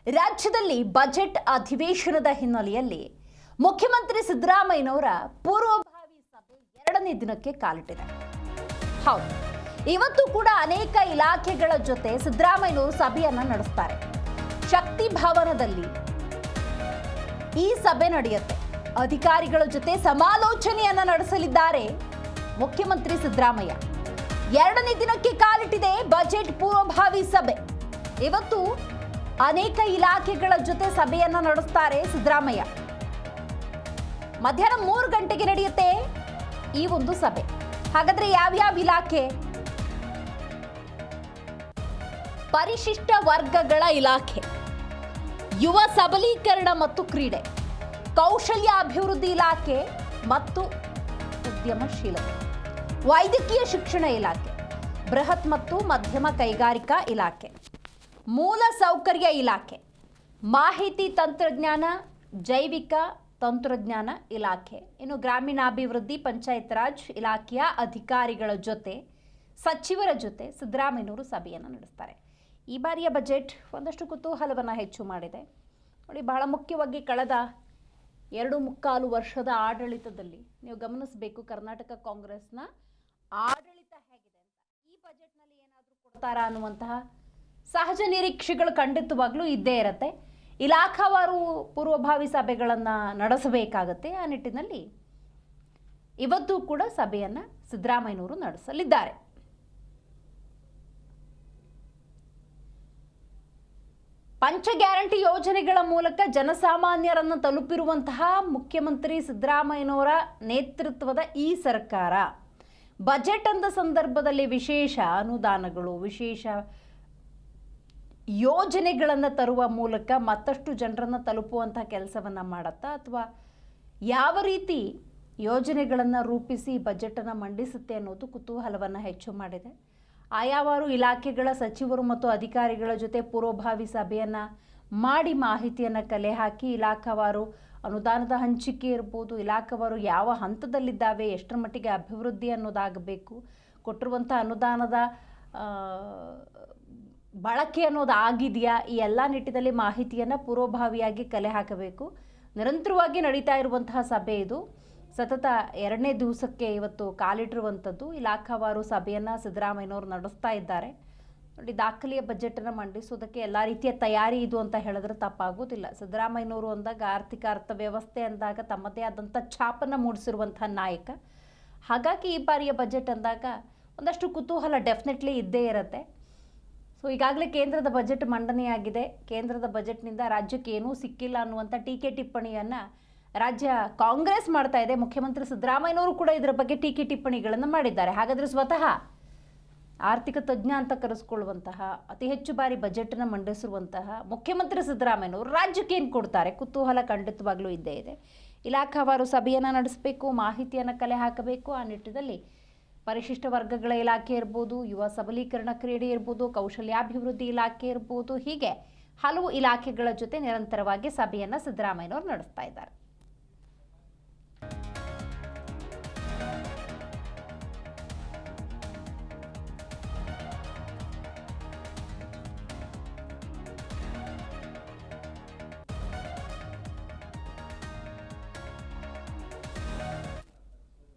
ರಾಜ್ಯದಲ್ಲಿ ಬಜೆಟ್ ಅಧಿವೇಶನದ ಹಿನ್ನೆಲೆಯಲ್ಲಿ ಮುಖ್ಯಮಂತ್ರಿ ಸಿದ್ದರಾಮಯ್ಯನವರ ಪೂರ್ವಭಾವಿ ಸಭೆ 2ನೇ ದಿನಕ್ಕೆ ಕಾಲಿಟ್ಟಿದೆ. ಹೌದು, ಇವತ್ತು ಕೂಡ ಅನೇಕ ಇಲಾಖೆಗಳ ಜೊತೆ ಸಿದ್ದರಾಮಯ್ಯನವರು ಸಭೆಯನ್ನ ನಡೆಸ್ತಾರೆ. ಶಕ್ತಿ ಭವನದಲ್ಲಿ ಈ ಸಭೆ ನಡೆಯುತ್ತೆ. ಅಧಿಕಾರಿಗಳ ಜೊತೆ ಸಮಾಲೋಚನೆಯನ್ನ ನಡೆಸಲಿದ್ದಾರೆ ಮುಖ್ಯಮಂತ್ರಿ ಸಿದ್ದರಾಮಯ್ಯ. 2ನೇ ದಿನಕ್ಕೆ ಕಾಲಿಟ್ಟಿದೆ ಬಜೆಟ್ ಪೂರ್ವಭಾವಿ ಸಭೆ. ಇವತ್ತು ಅನೇಕ ಇಲಾಖೆಗಳ ಜೊತೆ ಸಭೆಯನ್ನ ನಡೆಸ್ತಾರೆ ಸಿದ್ದರಾಮಯ್ಯ. ಮಧ್ಯಾಹ್ನ 3 ಗಂಟೆಗೆ ನಡೆಯುತ್ತೆ ಈ ಒಂದು ಸಭೆ. ಹಾಗಾದ್ರೆ ಯಾವ್ಯಾವ ಇಲಾಖೆ? ಪರಿಶಿಷ್ಟ ವರ್ಗಗಳ ಇಲಾಖೆ, ಯುವ ಸಬಲೀಕರಣ ಮತ್ತು ಕ್ರೀಡೆ, ಕೌಶಲ್ಯ ಅಭಿವೃದ್ಧಿ ಇಲಾಖೆ ಮತ್ತು ಉದ್ಯಮಶೀಲತೆ, ವೈದ್ಯಕೀಯ ಶಿಕ್ಷಣ ಇಲಾಖೆ, ಬೃಹತ್ ಮತ್ತು ಮಧ್ಯಮ ಕೈಗಾರಿಕಾ ಇಲಾಖೆ, ಮೂಲ ಸೌಕರ್ಯ ಇಲಾಖೆ, ಮಾಹಿತಿ ತಂತ್ರಜ್ಞಾನ, ಜೈವಿಕ ತಂತ್ರಜ್ಞಾನ ಇಲಾಖೆ, ಇನ್ನು ಗ್ರಾಮೀಣಾಭಿವೃದ್ಧಿ ಪಂಚಾಯತ್ ರಾಜ್ ಇಲಾಖೆಯ ಅಧಿಕಾರಿಗಳ ಜೊತೆ, ಸಚಿವರ ಜೊತೆ ಸಿದ್ದರಾಮಯ್ಯನವರು ಸಭೆಯನ್ನು ನಡೆಸ್ತಾರೆ. ಈ ಬಾರಿಯ ಬಜೆಟ್ ಒಂದಷ್ಟು ಕುತೂಹಲವನ್ನು ಹೆಚ್ಚು ಮಾಡಿದೆ. ನೋಡಿ, ಬಹಳ ಮುಖ್ಯವಾಗಿ ಕಳೆದ 2.25 ವರ್ಷದ ಆಡಳಿತದಲ್ಲಿ ನೀವು ಗಮನಿಸಬೇಕು, ಕರ್ನಾಟಕ ಕಾಂಗ್ರೆಸ್ನ ಆಡಳಿತ ಹೇಗಿದೆ ಅಂತ. ಈ ಬಜೆಟ್ನಲ್ಲಿ ಏನಾದರೂ ಕೊಡ್ತಾರಾ ಅನ್ನುವಂತಹ ಸಹಜ ನಿರೀಕ್ಷೆಗಳು ಖಂಡಿತವಾಗ್ಲೂ ಇದ್ದೇ ಇರುತ್ತೆ. ಇಲಾಖಾವಾರು ಪೂರ್ವಭಾವಿ ಸಭೆಗಳನ್ನು ನಡೆಸಬೇಕಾಗತ್ತೆ. ಆ ನಿಟ್ಟಿನಲ್ಲಿ ಇವತ್ತು ಕೂಡ ಸಭೆಯನ್ನು ಸಿದ್ದರಾಮಯ್ಯನವರು ನಡೆಸಲಿದ್ದಾರೆ. ಪಂಚ ಗ್ಯಾರಂಟಿ ಯೋಜನೆಗಳ ಮೂಲಕ ಜನಸಾಮಾನ್ಯರನ್ನು ತಲುಪಿರುವಂತಹ ಮುಖ್ಯಮಂತ್ರಿ ಸಿದ್ದರಾಮಯ್ಯನವರ ನೇತೃತ್ವದ ಈ ಸರ್ಕಾರ ಬಜೆಟ್ ಅಂದ ಸಂದರ್ಭದಲ್ಲಿ ವಿಶೇಷ ಅನುದಾನಗಳು, ವಿಶೇಷ ಯೋಜನೆಗಳನ್ನು ತರುವ ಮೂಲಕ ಮತ್ತಷ್ಟು ಜನರನ್ನು ತಲುಪುವಂತಹ ಕೆಲಸವನ್ನು ಮಾಡುತ್ತಾ, ಅಥವಾ ಯಾವ ರೀತಿ ಯೋಜನೆಗಳನ್ನು ರೂಪಿಸಿ ಬಜೆಟನ್ನು ಮಂಡಿಸುತ್ತೆ ಅನ್ನೋದು ಕುತೂಹಲವನ್ನು ಹೆಚ್ಚು ಮಾಡಿದೆ. ಆಯಾವಾರು ಇಲಾಖೆಗಳ ಸಚಿವರು ಮತ್ತು ಅಧಿಕಾರಿಗಳ ಜೊತೆ ಪೂರ್ವಭಾವಿ ಸಭೆಯನ್ನು ಮಾಡಿ ಮಾಹಿತಿಯನ್ನು ಕಲೆ ಹಾಕಿ, ಇಲಾಖಾವಾರು ಅನುದಾನದ ಹಂಚಿಕೆ ಇರ್ಬೋದು, ಇಲಾಖಾವಾರು ಯಾವ ಹಂತದಲ್ಲಿದ್ದಾವೆ, ಎಷ್ಟರ ಮಟ್ಟಿಗೆ ಅಭಿವೃದ್ಧಿ ಅನ್ನೋದಾಗಬೇಕು, ಕೊಟ್ಟಿರುವಂಥ ಅನುದಾನದ ಬಳಕೆ ಅನ್ನೋದು ಆಗಿದೆಯಾ, ಈ ಎಲ್ಲ ನಿಟ್ಟಿನಲ್ಲಿ ಮಾಹಿತಿಯನ್ನು ಪೂರ್ವಭಾವಿಯಾಗಿ ಕಲೆ ಹಾಕಬೇಕು. ನಿರಂತರವಾಗಿ ನಡೀತಾ ಇರುವಂತಹ ಸಭೆ ಇದು. ಸತತ 2ನೇ ದಿವಸಕ್ಕೆ ಇವತ್ತು ಕಾಲಿಟ್ಟಿರುವಂಥದ್ದು. ಇಲಾಖಾವಾರು ಸಭೆಯನ್ನು ಸಿದ್ದರಾಮಯ್ಯನವರು ನಡೆಸ್ತಾ ಇದ್ದಾರೆ. ನೋಡಿ, ದಾಖಲೆಯ ಬಜೆಟನ್ನು ಮಂಡಿಸೋದಕ್ಕೆ ಎಲ್ಲ ರೀತಿಯ ತಯಾರಿ ಇದು ಅಂತ ಹೇಳಿದ್ರೆ ತಪ್ಪಾಗೋದಿಲ್ಲ. ಸಿದ್ದರಾಮಯ್ಯನವರು ಅಂದಾಗ ಆರ್ಥಿಕ ಅರ್ಥವ್ಯವಸ್ಥೆ ಅಂದಾಗ ತಮ್ಮದೇ ಆದಂಥ ಛಾಪನ್ನು ಮೂಡಿಸಿರುವಂಥ ನಾಯಕ. ಹಾಗಾಗಿ ಈ ಬಾರಿಯ ಬಜೆಟ್ ಅಂದಾಗ ಒಂದಷ್ಟು ಕುತೂಹಲ ಡೆಫಿನೆಟ್ಲಿ ಇದ್ದೇ ಇರುತ್ತೆ. ಸೊ ಈಗಾಗಲೇ ಕೇಂದ್ರದ ಬಜೆಟ್ ಮಂಡನೆಯಾಗಿದೆ. ಕೇಂದ್ರದ ಬಜೆಟ್ನಿಂದ ರಾಜ್ಯಕ್ಕೆ ಏನೂ ಸಿಕ್ಕಿಲ್ಲ ಅನ್ನುವಂಥ ಟೀಕೆ ಟಿಪ್ಪಣಿಯನ್ನು ರಾಜ್ಯ ಕಾಂಗ್ರೆಸ್ ಮಾಡ್ತಾ ಇದೆ. ಮುಖ್ಯಮಂತ್ರಿ ಸಿದ್ದರಾಮಯ್ಯನವರು ಕೂಡ ಇದರ ಬಗ್ಗೆ ಟೀಕೆ ಟಿಪ್ಪಣಿಗಳನ್ನು ಮಾಡಿದ್ದಾರೆ. ಹಾಗಾದರೆ ಸ್ವತಃ ಆರ್ಥಿಕ ತಜ್ಞ ಅಂತ ಕರೆಸ್ಕೊಳ್ಳುವಂತಹ, ಅತಿ ಹೆಚ್ಚು ಬಾರಿ ಬಜೆಟನ್ನು ಮಂಡಿಸಿರುವಂತಹ ಮುಖ್ಯಮಂತ್ರಿ ಸಿದ್ದರಾಮಯ್ಯನವರು ರಾಜ್ಯಕ್ಕೆ ಏನು ಕೊಡ್ತಾರೆ? ಕುತೂಹಲ ಖಂಡಿತವಾಗ್ಲೂ ಇದ್ದೇ ಇದೆ. ಇಲಾಖಾವಾರು ಸಭೆಯನ್ನು ನಡೆಸಬೇಕು, ಮಾಹಿತಿಯನ್ನು ಕಲೆ ಹಾಕಬೇಕು. ಆ ನಿಟ್ಟಿನಲ್ಲಿ ಪರಿಶಿಷ್ಟ ವರ್ಗಗಳ ಇಲಾಖೆ ಇರ್ಬೋದು, ಯುವ ಸಬಲೀಕರಣ ಕ್ರೀಡೆ ಇರ್ಬೋದು, ಕೌಶಲ್ಯಾಭಿವೃದ್ಧಿ ಇಲಾಖೆ ಇರ್ಬೋದು, ಹೀಗೆ ಹಲವು ಇಲಾಖೆಗಳ ಜೊತೆ ನಿರಂತರವಾಗಿ ಸಭೆಯನ್ನು ಸಿದ್ದರಾಮಯ್ಯನವರು ನಡೆಸ್ತಾ ಇದ್ದಾರೆ.